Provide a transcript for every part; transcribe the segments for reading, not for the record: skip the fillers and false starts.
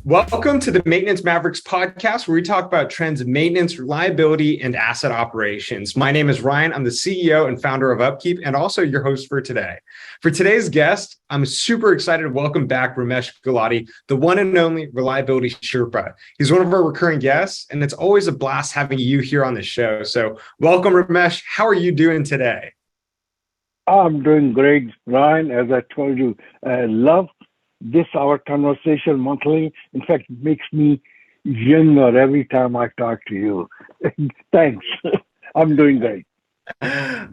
Welcome to the Maintenance Mavericks podcast, where we talk about trends in maintenance, reliability, and asset operations. My name is Ryan. I'm the CEO and founder of Upkeep, and also your host for today. For today's guest, I'm super excited to welcome back Ramesh Gulati, the one and only Reliability Sherpa. He's one of our recurring guests, and it's always a blast having you here on the show. So welcome, Ramesh. How are you doing today? I'm doing great, Ryan. As I told you, I love this our conversation monthly. In fact, it makes me younger every time I talk to you. Thanks. I'm doing great.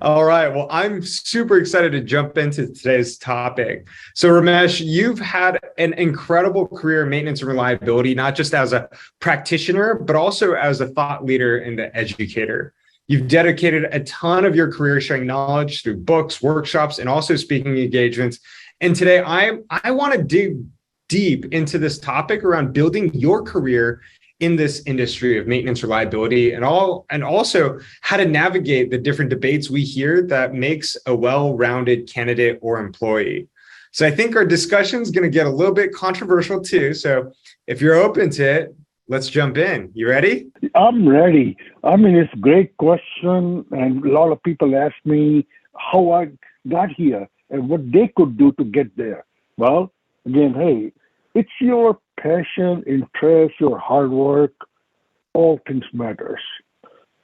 All right. Well, I'm super excited to jump into today's topic. So, Ramesh, you've had an incredible career in maintenance and reliability, not just as a practitioner, but also as a thought leader and an educator. You've dedicated a ton of your career sharing knowledge through books, workshops, and also speaking engagements. And today I want to dig deep into this topic around building your career in this industry of maintenance reliability and also how to navigate the different debates we hear that makes a well-rounded candidate or employee. So I think our discussion is going to get a little bit controversial too. So if you're open to it, let's jump in. You ready? I'm ready. I mean, it's a great question, and a lot of people ask me how I got here and what they could do to get there. Well, again, hey, it's your passion, interest, your hard work, all things matters.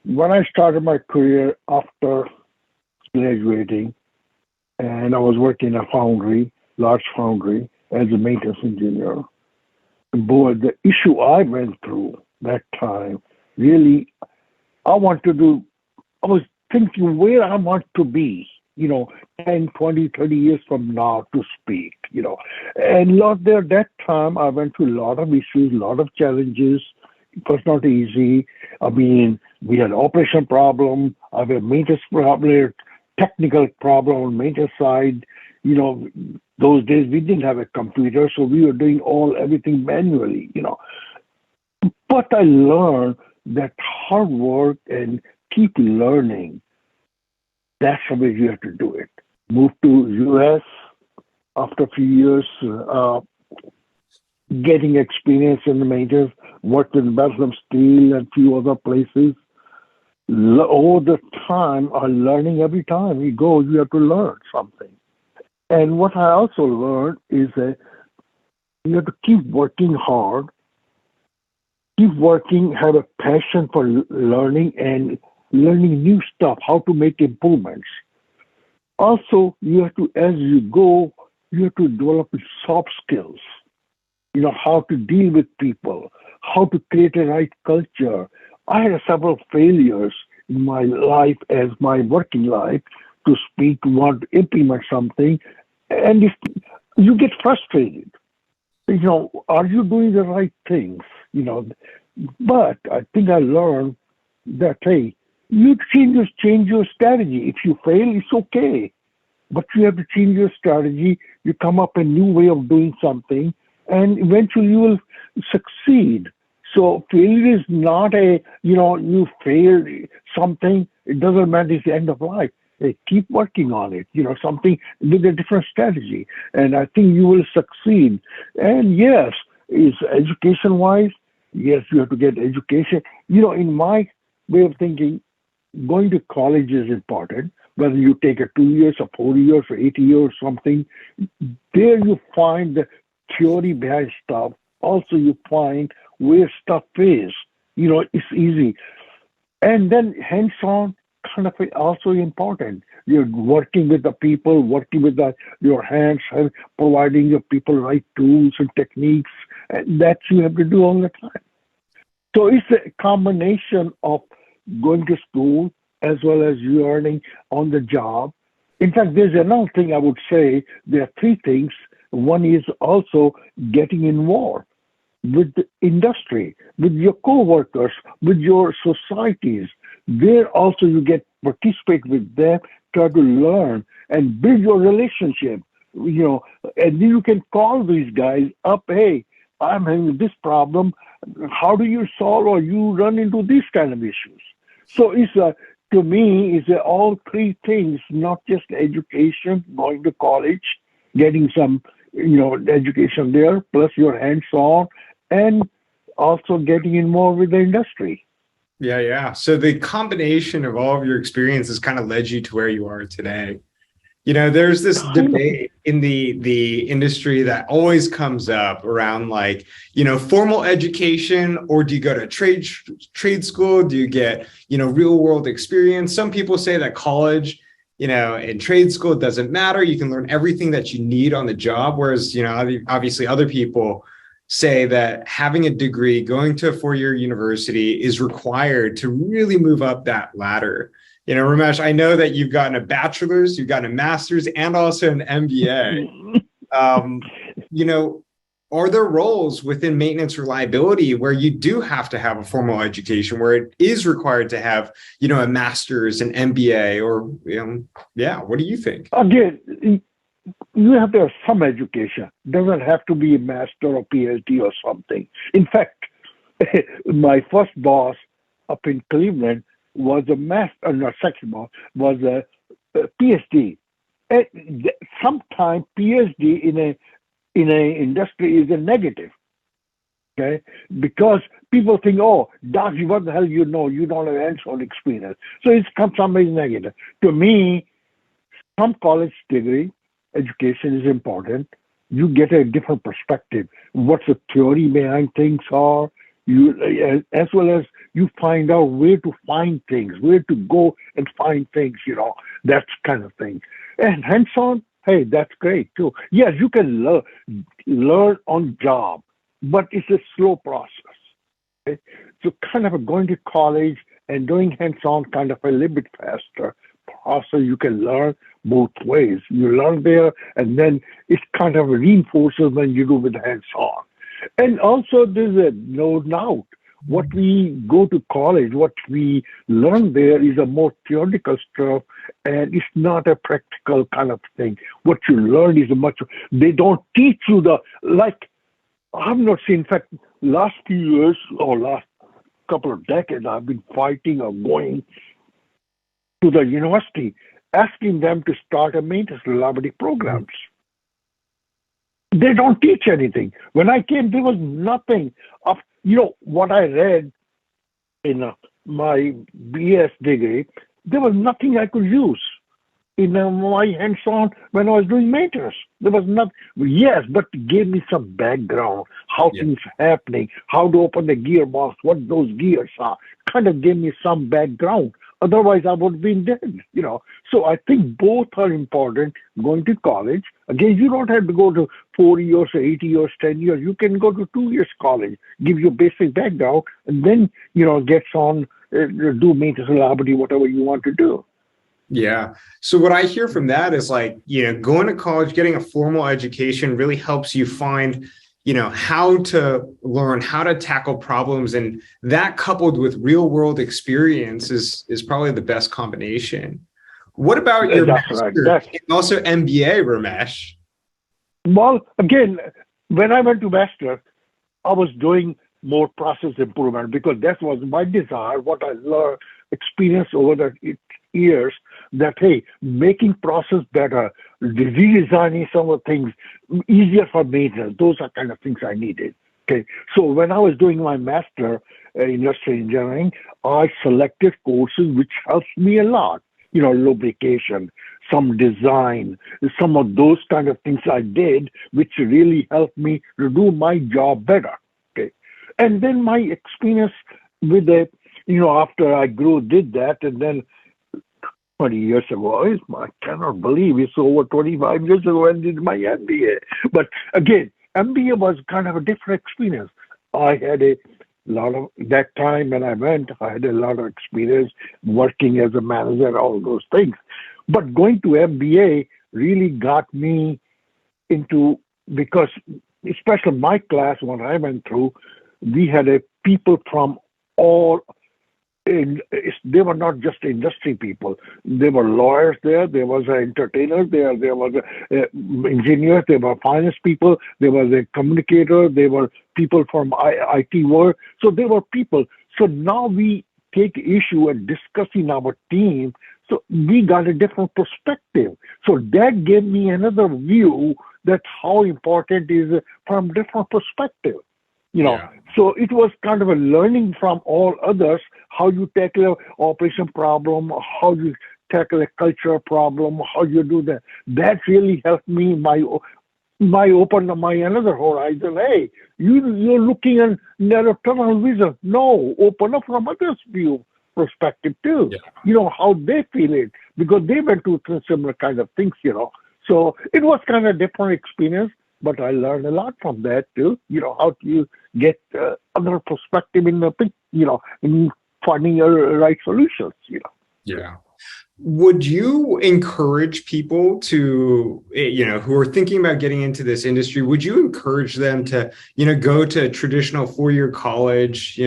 When I started my career after graduating, and I was working in a foundry, large foundry, as a maintenance engineer, boy, the issue I went through that time, really, I was thinking where I want to be, 10, 20, 30 years from now to speak, And lot there, that time, I went through a lot of issues, a lot of challenges. It was not easy. I mean, we had operation problem, I had maintenance problem, technical problem on maintenance side. Those days we didn't have a computer, so we were doing everything manually, But I learned that hard work and keep learning, that's the way you have to do it. Moved to US after a few years, getting experience in the majors, worked in Belgium Steel and a few other places. All the time, I'm learning every time you go, you have to learn something. And what I also learned is that you have to keep working hard, keep working, have a passion for learning and learning new stuff, how to make improvements. Also, you have to, as you go, you have to develop soft skills, how to deal with people, how to create a right culture. I had several failures in my life as my working life to speak, want to implement something, and if you get frustrated, are you doing the right things? But I think I learned that, hey, you change your strategy. If you fail, it's okay, but you have to change your strategy. You come up a new way of doing something, and eventually you will succeed. So failure is not you failed something. It doesn't matter. It's the end of life. Hey, keep working on it. Something with a different strategy, and I think you will succeed. And yes, is education-wise, yes, you have to get education. In my way of thinking, going to college is important. Whether you take a 2 years or 4 years or 8 years or something, there you find the theory behind stuff. Also, you find where stuff is. It's easy. And then hands-on kind of also important. You're working with the people, working with your hands, providing your people right tools and techniques. And that you have to do all the time. So it's a combination of going to school as well as learning on the job. In fact, there's another thing I would say. There are three things. One is also getting involved with the industry, with your co-workers, with your societies. There also you participate with them, try to learn and build your relationship, and then you can call these guys up, hey, I'm having this problem. How do you solve or you run into these kind of issues? So it's to me, it's all three things, not just education, going to college, getting some, education there, plus your hands-on, and also getting in more with the industry. Yeah, yeah. So the combination of all of your experiences kind of led you to where you are today. There's this Kind of. debate in the industry that always comes up around like, formal education, or do you go to trade school? Do you get, real world experience? Some people say that college, and trade school, it doesn't matter. You can learn everything that you need on the job. Whereas, obviously other people say that having a degree, going to a 4-year university is required to really move up that ladder. Ramesh, I know that you've gotten a bachelor's, you've gotten a master's, and also an MBA. Um, you know, are there roles within maintenance reliability where you do have to have a formal education, where it is required to have, a master's, an MBA, or, yeah, what do you think? Again, you have to have some education. Doesn't have to be a master or PhD or something. In fact, my first boss up in Cleveland was a master, not second boss, was a PhD. And sometimes PhD in a industry is a negative, okay? Because people think, oh, Doc, what the hell you know? You don't have hands-on experience. So it's sometimes negative. To me, some college degree education is important. You get a different perspective. What the theory behind things are, as well as you find out where to find things, where to go and find things, that kind of thing. And hands-on, hey, that's great too. Yes, you can learn on job, but it's a slow process. Okay? So kind of going to college and doing hands-on kind of a little bit faster process. You can learn both ways. You learn there, and then it kind of reinforces when you do with hands-on. And also, there's no doubt what we go to college, what we learn there is a more theoretical stuff, and it's not a practical kind of thing. What you learn is they don't teach you I've not seen, in fact, last few years or last couple of decades, I've been fighting or going to the university, asking them to start a maintenance reliability programs. They don't teach anything. When I came, there was nothing of, what I read in my BS degree, there was nothing I could use in my hands-on when I was doing maintenance. There was not, yes, but it gave me some background, how things are happening, how to open the gearbox, what those gears are, kind of gave me some background. Otherwise, I would have been dead, So I think both are important. Going to college, again, you don't have to go to 4 years or 8 years, 10 years. You can go to 2 years college, give you a basic background, and then, get on, do maintenance reliability, whatever you want to do. Yeah. So what I hear from that is like, going to college, getting a formal education really helps you find, how to learn, how to tackle problems. And that coupled with real world experience is probably the best combination. What about your master and also MBA, Ramesh? Well, again, when I went to master, I was doing more process improvement because that was my desire, what I learned, experience over the years, that, hey, making process better, redesigning some of the things, easier for maintenance, those are kind of things I needed. Okay, so when I was doing my master in industrial engineering, I selected courses which helped me a lot. Lubrication, some design, some of those kind of things I did, which really helped me to do my job better. Okay, and then my experience with after I did that, and then 20 years ago, I cannot believe it's over 25 years ago I did my MBA. But again, MBA was kind of a different experience. I had a lot of, that time when I went, I had a lot of experience working as a manager, all those things. But going to MBA really got me into, because especially my class, when I went through, we had people from all, they were not just industry people. There were lawyers there. There was entertainers there. There was engineers. There were finance people. There was a communicator. There were people from IT world. So there were people. So now we take issue and discuss in our team. So we got a different perspective. So that gave me another view that how important is from different perspective. you know. Yeah. So it was kind of a learning from all others how you tackle an operation problem, how you tackle a cultural problem, how you do that. That really helped me. My open my another horizon. Hey, you're looking at narrow tunnel vision. No, open up from others' view perspective too. Yeah. You know how they feel it because they went through similar kind of things. You know, so it was kind of different experience, but I learned a lot from that too. You know how to get other perspective in the in finding your right solutions. You know. Yeah. Would you encourage people to, who are thinking about getting into this industry, would you encourage them to, go to traditional four-year college?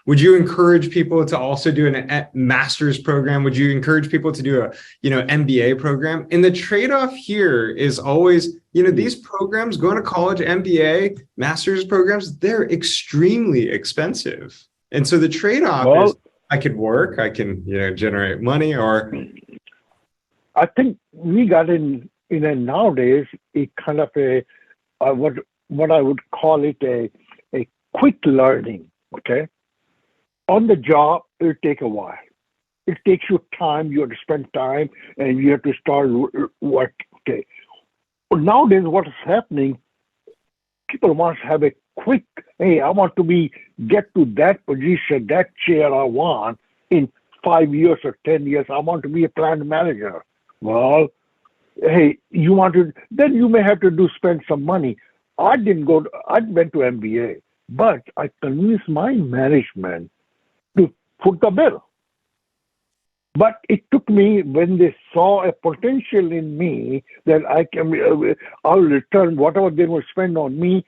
Would you encourage people to also do a master's program? Would you encourage people to do a, MBA program? And the trade-off here is always, these programs, going to college, MBA, master's programs, they're extremely expensive. And so the trade-off is, I could work, I can, generate money, or I think we got in a nowadays a kind of a what I would call it a quick learning. Okay, on the job it'll take a while. It takes you time. You have to spend time, and you have to start work. Okay, but nowadays what is happening? People want to have a quick. Hey, I want to get to that position, that chair I want in 5 years or 10 years. I want to be a plant manager. Well, hey, then you may have to spend some money. I went to MBA, but I convinced my management to foot the bill. But it took me when they saw a potential in me that I'll return whatever they will spend on me,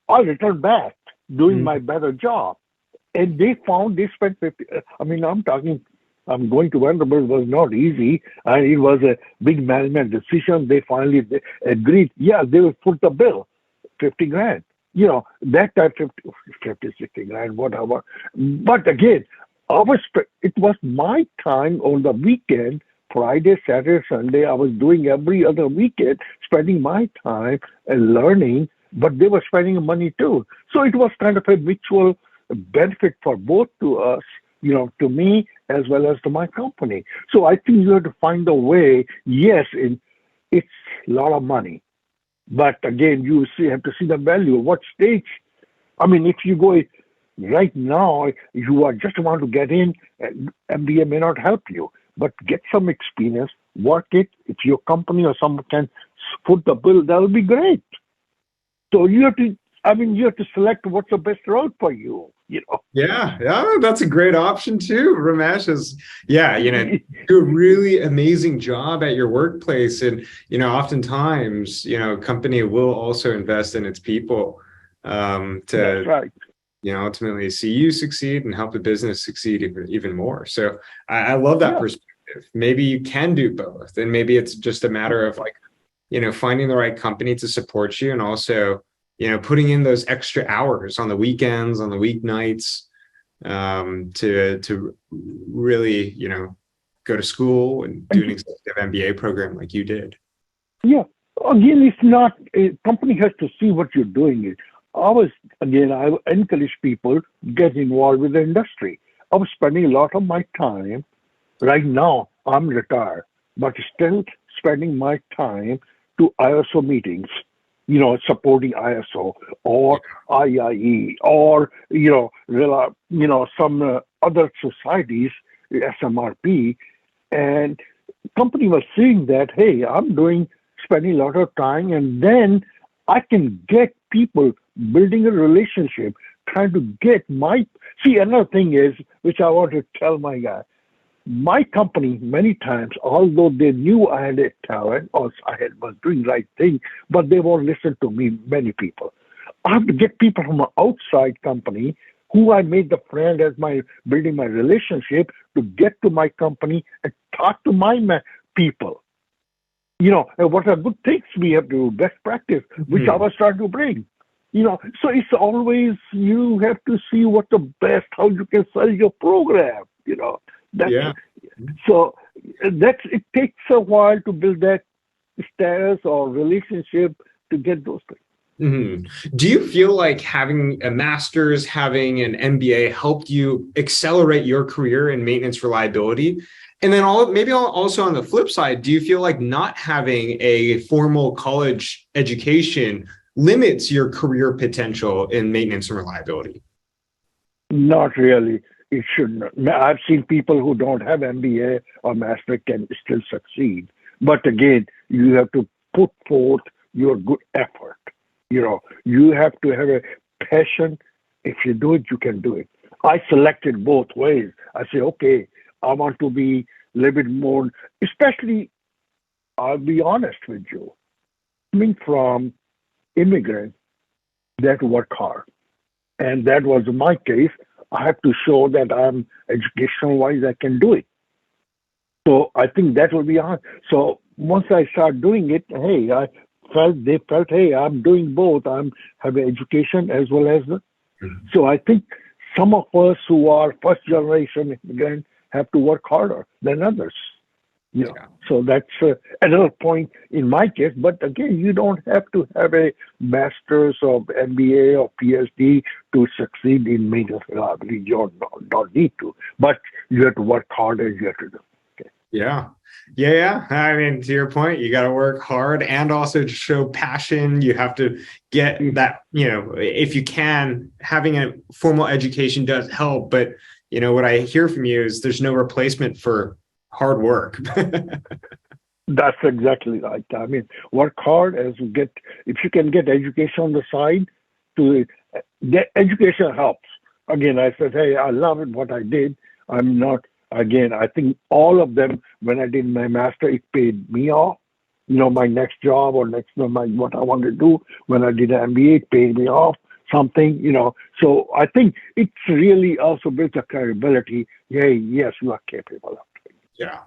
I'll return back doing my better job. And they spent 50, I'm going to Vanderbilt was not easy, and it was a big management decision. They finally agreed, yeah, they will foot the bill, 50 grand. That time 50, 60 grand, whatever. But again, it was my time on the weekend, Friday, Saturday, Sunday. I was doing every other weekend, spending my time and learning, but they were spending money too. So it was kind of a mutual benefit for both to us, to me as well as to my company. So I think you have to find a way. Yes, it's a lot of money, but again, you have to see the value. What stage? If you go right now, you are just want to get in, MBA may not help you, but get some experience, work it. If your company or someone can foot the bill, that'll be great. So you have to select what's the best route for you. Yeah, that's a great option too. Ramesh do a really amazing job at your workplace, and oftentimes, company will also invest in its people to That's right. ultimately see you succeed and help the business succeed even more. So I love that perspective. Maybe you can do both, and maybe it's just a matter of finding the right company to support you, and also putting in those extra hours on the weekends, on the weeknights, to really, go to school and do an executive MBA program like you did. Yeah. Again, it's not, a company has to see what you're doing. I encourage people to get involved with the industry. I was spending a lot of my time. Right now, I'm retired, but still spending my time to ISO meetings, supporting ISO or IIE or, some other societies, SMRP. And company was seeing that, hey, spending a lot of time, and then I can get people building a relationship, trying to get another thing is, which I want to tell my guy, my company many times, although they knew I had a talent or was doing the right thing, but they won't listen to me, many people. I have to get people from an outside company who I made the friend as building my relationship to get to my company and talk to my people. And what are good things we have to do, best practice, which I was trying to bring. So it's always, you have to see what the best, how you can sell your program, So it takes a while to build that status or relationship to get those things. Mhm. Do you feel like having a master's, having an MBA helped you accelerate your career in maintenance reliability? And then also on the flip side, do you feel like not having a formal college education limits your career potential in maintenance and reliability? Not really. It should not. I've seen people who don't have MBA or master can still succeed. But again, you have to put forth your good effort. You have to have a passion. If you do it, you can do it. I selected both ways. I say, okay, I want to be a little bit more, especially, I'll be honest with you, coming from immigrants that work hard. And that was my case. I have to show that I'm educational wise, I can do it. So I think that will be hard. So once I start doing it, hey, they felt, hey, I'm doing both. I'm having education as well as Mhm. so I think some of us who are first generation immigrants have to work harder than others. Yeah. So that's another point in my case. But again, you don't have to have a master's or MBA or PhD to succeed in maintenance reliability. You don't need to, but you have to work harder. You have to do. Okay. Yeah. Yeah. Yeah. I mean, to your point, you got to work hard and also to show passion. You have to get Mhm. that, if you can, having a formal education does help. But, what I hear from you is there's no replacement for hard work. That's exactly right. I mean, work hard as you get. If you can get education on the side, to get education helps. Again, I said, hey, I love it what I did. I'm not. Again, I think all of them. When I did my master, it paid me off. My next job or next my what I want to do. When I did an MBA, it paid me off something. So I think it's really also built a credibility. Hey, yes, you are capable of. Yeah.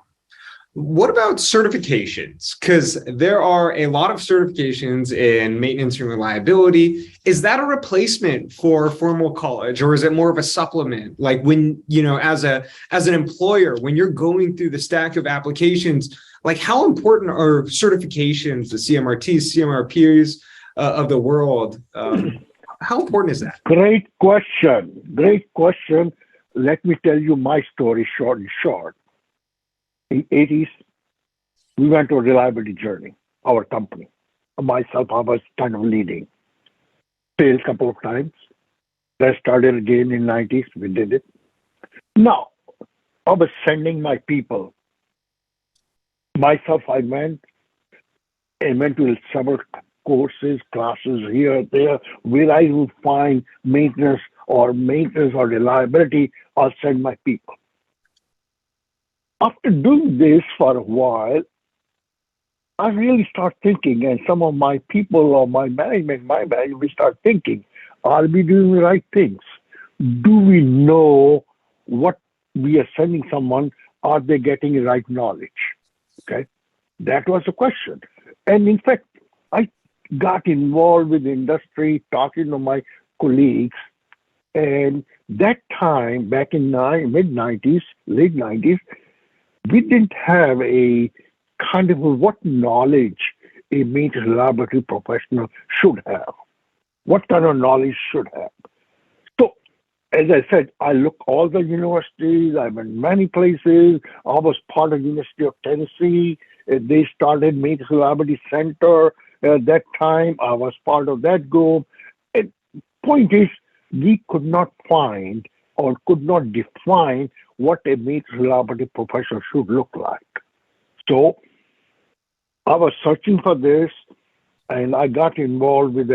What about certifications? Because there are a lot of certifications in maintenance and reliability. Is that a replacement for formal college, or is it more of a supplement? Like when, as an employer, when you're going through the stack of applications, like how important are certifications, the CMRTs, CMRPs of the world? How important is that? Great question. Great question. Let me tell you my story short and short. In 80s, we went to a reliability journey, our company. Myself, I was kind of leading. Failed a couple of times. Then started again in 90s. We did it. Now, I was sending my people. Myself, I went and went to several courses, classes here, there, where I would find maintenance or reliability. I'll send my people. After doing this for a while, I really start thinking, and some of my people or my management, we start thinking, are we doing the right things? Do we know what we are sending someone? Are they getting the right knowledge? Okay, that was the question. And in fact, I got involved with the industry, talking to my colleagues, and that time back in mid 90s, late 90s, we didn't have a kind of what knowledge a maintenance laboratory professional should have. What kind of knowledge should have? So, as I said, I look all the universities. I went many places. I was part of University of Tennessee. They started maintenance laboratory center at that time. I was part of that group. And point is, we could not find or could not define what a maintenance laboratory professional should look like. So I was searching for this, and I got involved with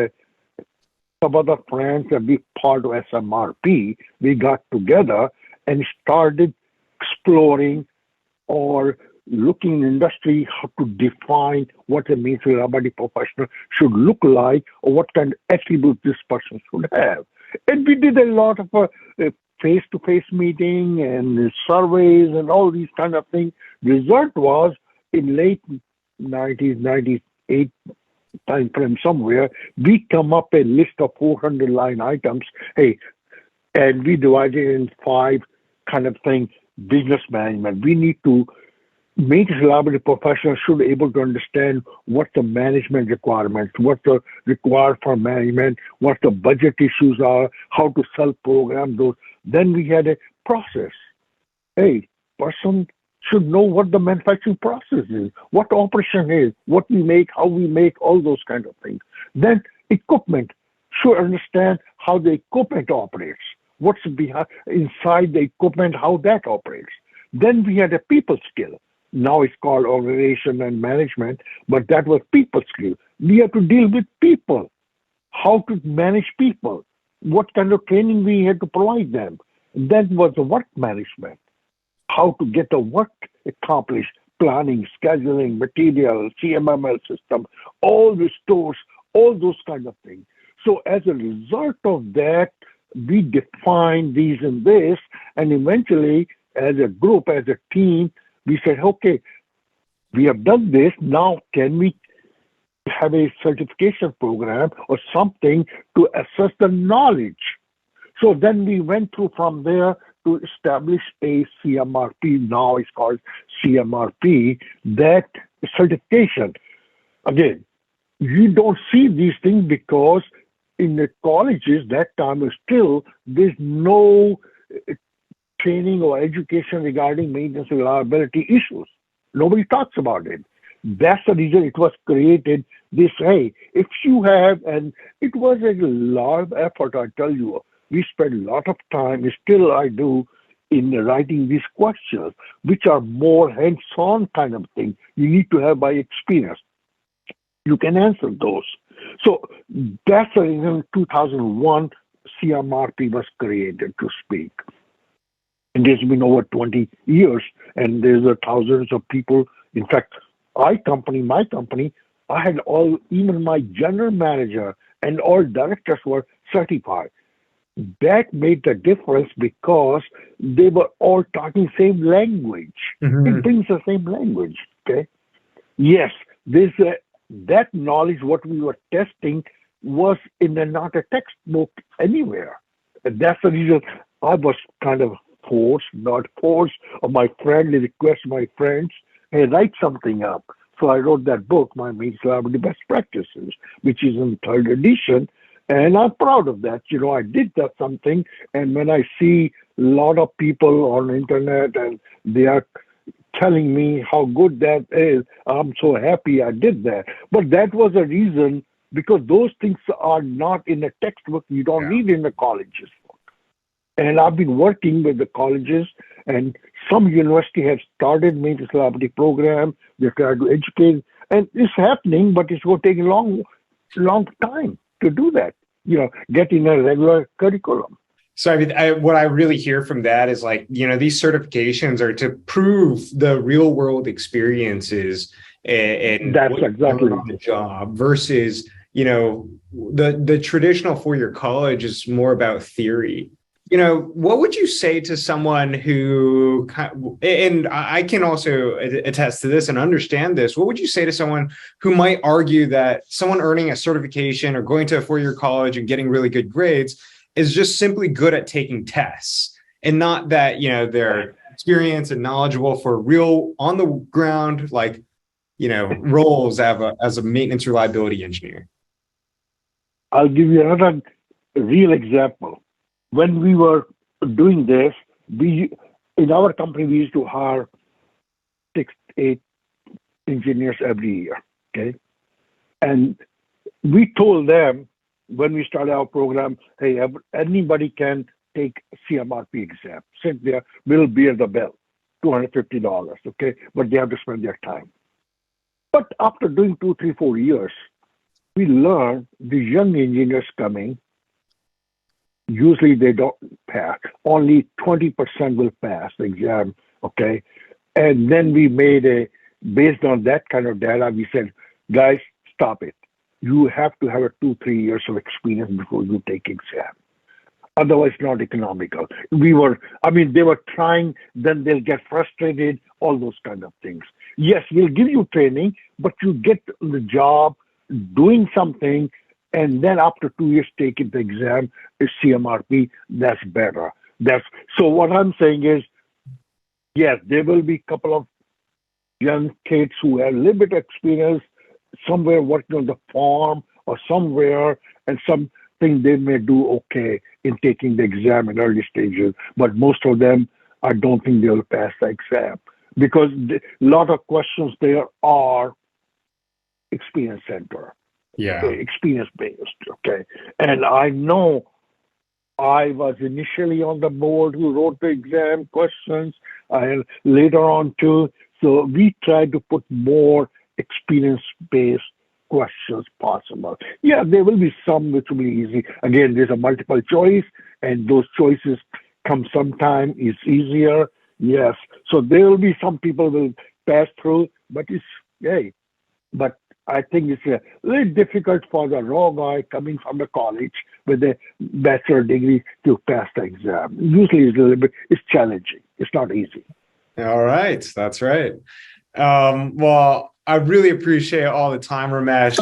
some other friends and be part of SMRP. We got together and started exploring or looking in industry how to define what a maintenance reliability professional should look like or what kind of attributes this person should have. And we did a lot of face-to-face meeting and surveys and all these kind of things. Result was in late 90s, 98 time frame somewhere, we come up a list of 400 line items. Hey, and we divided in five kind of things. Business management. We need to maintenance reliability professionals should be able to understand what the management requirements, what the required for management, what the budget issues are, how to self-program those. Then we had a process. Hey, person should know what the manufacturing process is, what the operation is, what we make, how we make, all those kind of things. Then equipment should understand how the equipment operates, what's behind inside the equipment, how that operates. Then we had a people skill. Now it's called organization and management, but that was people skill. We have to deal with people, how to manage people, what kind of training we had to provide them. That was the work management, how to get the work accomplished, planning, scheduling, material, CMML system, all the stores, all those kind of things. So as a result of that, we define these and this, and eventually, as a group, as a team, we said, okay, we have done this. Now, can we have a certification program or something to assess the knowledge? So then we went through from there to establish a CMRP. Now it's called CMRP, that certification. Again, you don't see these things because in the colleges that time is still there's no training or education regarding maintenance reliability issues. Nobody talks about it. That's the reason it was created this way. If you have, and it was a lot of effort, I tell you, we spent a lot of time, still I do, in writing these questions, which are more hands-on kind of thing. You need to have by experience. You can answer those. So that's the reason 2001 CMRP was created, to speak. And there's been over 20 years, and there's thousands of people. In fact, my company, I had all, even my general manager and all directors were certified. That made the difference because they were all talking same language. It brings the same language. Okay. Yes, there's that knowledge. What we were testing was in not a textbook anywhere. And that's the reason I was kind of not forced, or my friendly request my friends, hey, write something up. So I wrote that book, My Maintenance Reliability Best Practices, which is in third edition. And I'm proud of that. You know, I did that something. And when I see a lot of people on the internet and they are telling me how good that is, I'm so happy I did that. But that was a reason, because those things are not in a textbook. You don't need in the colleges. And I've been working with the colleges, and some university have started maintenance reliability program. They try to educate, and it's happening, but it's going to take a long time to do that. You know, get in a regular curriculum. So I mean, what I really hear from that is like, you know, these certifications are to prove the real world experiences and that's exactly on the job versus, you know, the traditional four-year college is more about theory. You know, what would you say to someone who, and I can also attest to this and understand this, what would you say to someone who might argue that someone earning a certification or going to a four-year college and getting really good grades is just simply good at taking tests, and not that, you know, they're experienced and knowledgeable for real on the ground, like, you know, roles as a maintenance reliability engineer? I'll give you another real example. When we were doing this, in our company, we used to hire 6, 8 engineers every year. Okay. And we told them when we started our program, hey, anybody can take CMRP exam. Sit there, we'll bear the bill, $250. Okay. But they have to spend their time. But after doing 2, 3, 4 years, we learned the young engineers coming, usually they don't pass. Only 20% will pass the exam, okay? And then we based on that kind of data, we said, guys, stop it. You have to have 2, 3 years of experience before you take exam. Otherwise, not economical. They were trying, then they'll get frustrated, all those kind of things. Yes, we'll give you training, but you get the job doing something, and then after 2 years taking the exam is CMRP, that's better. So what I'm saying is, yes, there will be a couple of young kids who have a little bit of experience somewhere working on the farm or somewhere, and something they may do okay in taking the exam in early stages. But most of them, I don't think they'll pass the exam because a lot of questions there are experience center, Yeah. experience based. Okay. And I know I was initially on the board who wrote the exam questions, and later on too. So we tried to put more experience-based questions possible. Yeah, there will be some which will be easy. Again, there's a multiple choice, and those choices come sometime is easier. Yes, so there will be some people will pass through, but it's hey, but I think it's a little difficult for the raw guy coming from the college with a bachelor degree to pass the exam. Usually it's a little bit, it's challenging. It's not easy. All right. That's right. Well, I really appreciate all the time, Ramesh.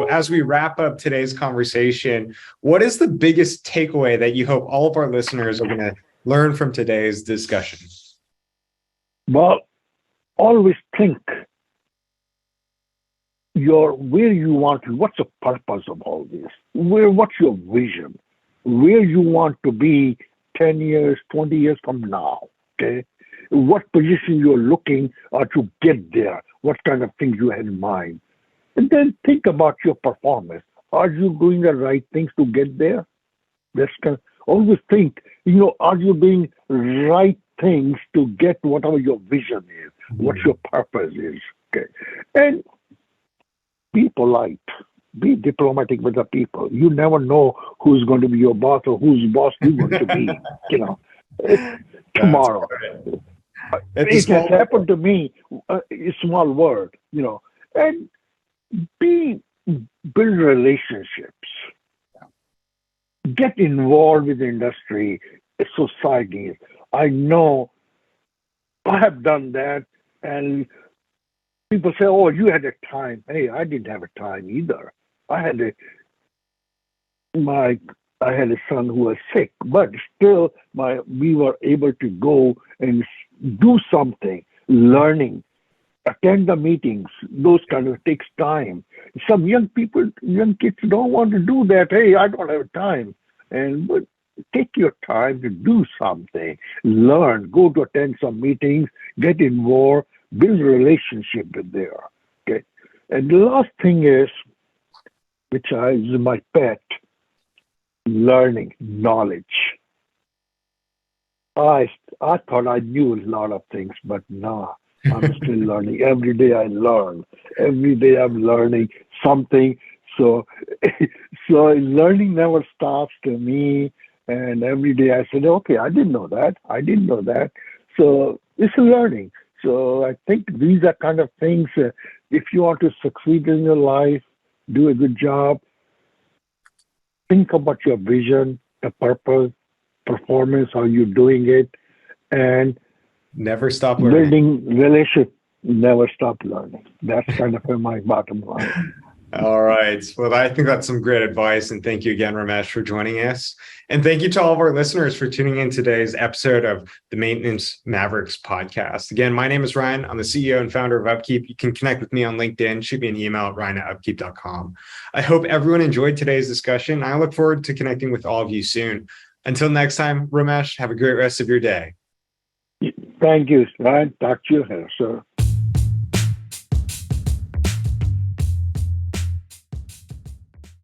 As we wrap up today's conversation, what is the biggest takeaway that you hope all of our listeners are going to learn from today's discussion? Well, always think where you want to, what's the purpose of all this? What's your vision? Where you want to be 10 years, 20 years from now, okay? What position you're looking to get there? What kind of things you have in mind? And then think about your performance. Are you doing the right things to get there? Always think, are you doing right things to get whatever your vision is, what your purpose is, okay? And be polite. Be diplomatic with the people. You never know who's going to be your boss or whose boss you're going to be. Tomorrow. It has happened to me. A small word, and build relationships. Get involved with the industry, society. I know I have done that, and people say, "Oh, you had a time." Hey, I didn't have a time either. I had a son who was sick, but still, we were able to go and do something, learning, attend the meetings. Those kind of takes time. Some young kids don't want to do that. Hey, I don't have time, but take your time to do something, learn, go to attend some meetings, get involved, build a relationship with there. Okay. And the last thing is, which is my pet, learning, knowledge. I thought I knew a lot of things, but no, I'm still learning. Every day I learn. Every day I'm learning something. So learning never stops to me. And every day I said, okay, I didn't know that. I didn't know that. So it's learning. So I think these are kind of things, if you want to succeed in your life, do a good job, think about your vision, the purpose, performance, how you're doing it, and never stop learning. Building relationship, never stop learning. That's kind of my bottom line. All right. Well, I think that's some great advice. And thank you again, Ramesh, for joining us. And thank you to all of our listeners for tuning in today's episode of the Maintenance Mavericks podcast. Again, my name is Ryan. I'm the CEO and founder of Upkeep. You can connect with me on LinkedIn. Shoot me an email at ryan@upkeep.com. I hope everyone enjoyed today's discussion. I look forward to connecting with all of you soon. Until next time, Ramesh, have a great rest of your day. Thank you, Ryan. Talk to you here, sir.